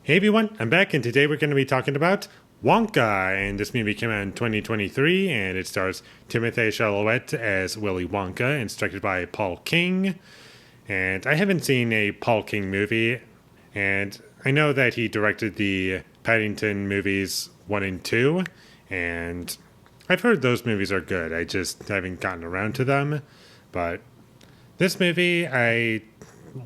Hey everyone, I'm back, and today we're going to be talking about Wonka. And this movie came out in 2023, and it stars Timothée Chalamet as Willy Wonka, and directed by Paul King. And I haven't seen a Paul King movie, and I know that he directed the Paddington movies 1 and 2, and I've heard those movies are good. I just haven't gotten around to them. But this movie I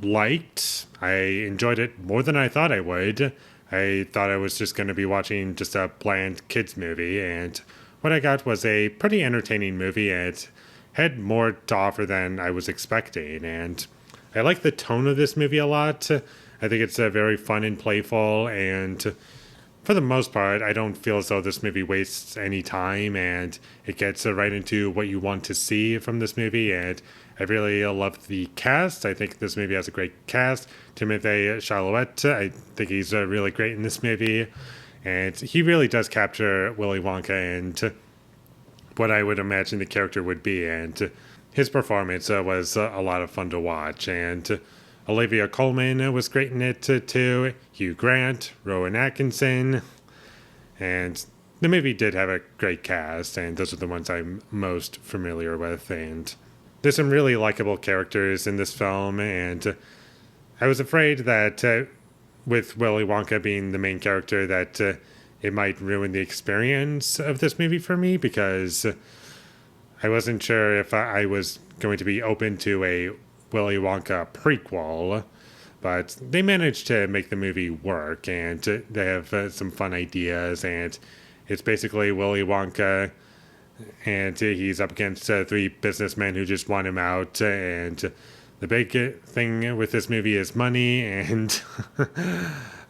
liked. I enjoyed it more than I thought I would. I thought I was just going to be watching just a bland kids movie, and what I got was a pretty entertaining movie. And it had more to offer than I was expecting, and I like the tone of this movie a lot. I think it's very fun and playful, and for the most part, I don't feel as though this movie wastes any time, and it gets right into what you want to see from this movie. And I really love the cast. I think this movie has a great cast. Timothée Chalamet, I think he's really great in this movie, and he really does capture Willy Wonka and what I would imagine the character would be. And his performance was a lot of fun to watch. And Olivia Colman was great in it too. Hugh Grant, Rowan Atkinson, and the movie did have a great cast, and those are the ones I'm most familiar with. And there's some really likable characters in this film, and I was afraid that with Willy Wonka being the main character, that it might ruin the experience of this movie for me, because I wasn't sure if I was going to be open to a Willy Wonka prequel, but they managed to make the movie work, and they have some fun ideas. And it's basically Willy Wonka, and he's up against three businessmen who just want him out. And the big thing with this movie is money, and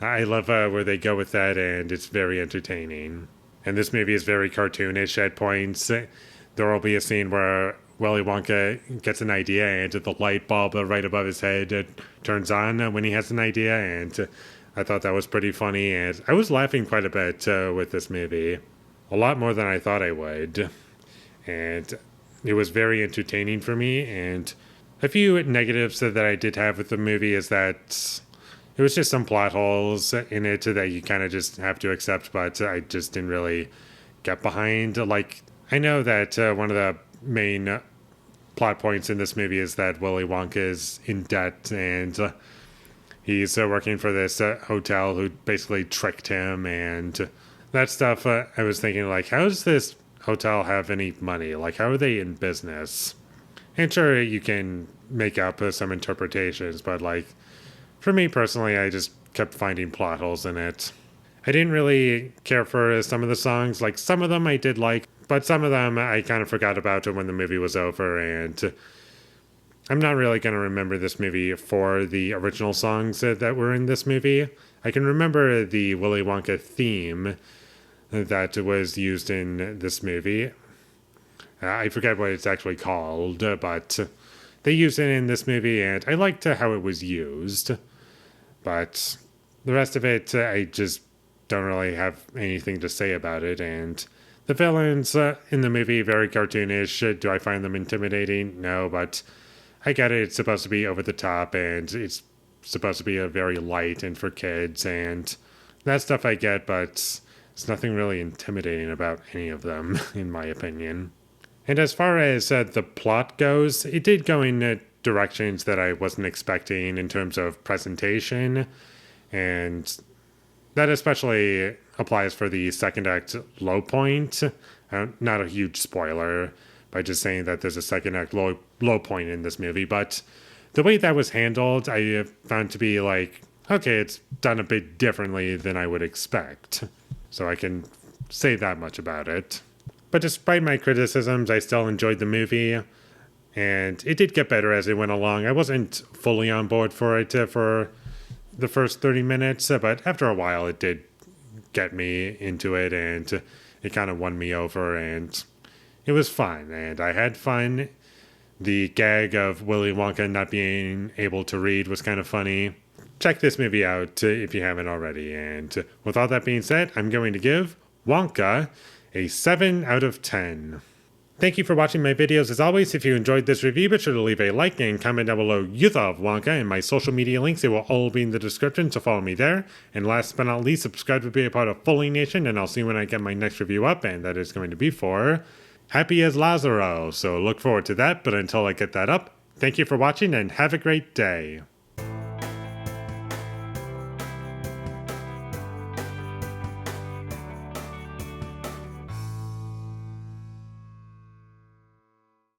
I love where they go with that, and it's very entertaining. And this movie is very cartoonish at points. There will be a scene where Willy Wonka gets an idea, and the light bulb right above his head turns on when he has an idea, and I thought that was pretty funny, and I was laughing quite a bit with this movie. A lot more than I thought I would. And it was very entertaining for me. And a few negatives that I did have with the movie is that it was just some plot holes in it that you kind of just have to accept, but I just didn't really get behind. Like, I know that one of the main plot points in this movie is that Willy Wonka is in debt, and he's working for this hotel who basically tricked him, and that stuff. I was thinking, like, how does this hotel have any money? Like, how are they in business? And sure, you can make up some interpretations, but like, for me personally, I just kept finding plot holes in it. I didn't really care for some of the songs. Like, some of them I did like, but some of them I kind of forgot about when the movie was over, and I'm not really going to remember this movie for the original songs that were in this movie. I can remember the Willy Wonka theme that was used in this movie. I forget what it's actually called, but they used it in this movie, and I liked how it was used. But the rest of it, I just don't really have anything to say about it. And the villains in the movie, very cartoonish. Do I find them intimidating? No, but I get it. It's supposed to be over the top, and it's supposed to be a very light and for kids, and that stuff I get, but there's nothing really intimidating about any of them, in my opinion. And as far as the plot goes, it did go in directions that I wasn't expecting in terms of presentation, and that especially applies for the second act low point. Not a huge spoiler by just saying that there's a second act low point in this movie, but the way that was handled, I found to be like, okay, it's done a bit differently than I would expect. So I can say that much about it. But despite my criticisms, I still enjoyed the movie, and it did get better as it went along. I wasn't fully on board for it for the first 30 minutes, but after a while it did get me into it, and it kind of won me over, and it was fun, and I had fun. The gag of Willy Wonka not being able to read was kind of funny. Check this movie out if you haven't already. And with all that being said, I'm going to give Wonka a 7 out of 10. Thank you for watching my videos. As always, if you enjoyed this review, be sure to leave a like and comment down below you thought of Wonka, and my social media links, they will all be in the description, so follow me there. And last but not least, subscribe to be a part of Foley Nation, and I'll see you when I get my next review up, and that is going to be for Happy as Lazaro. So look forward to that, but until I get that up, thank you for watching and have a great day.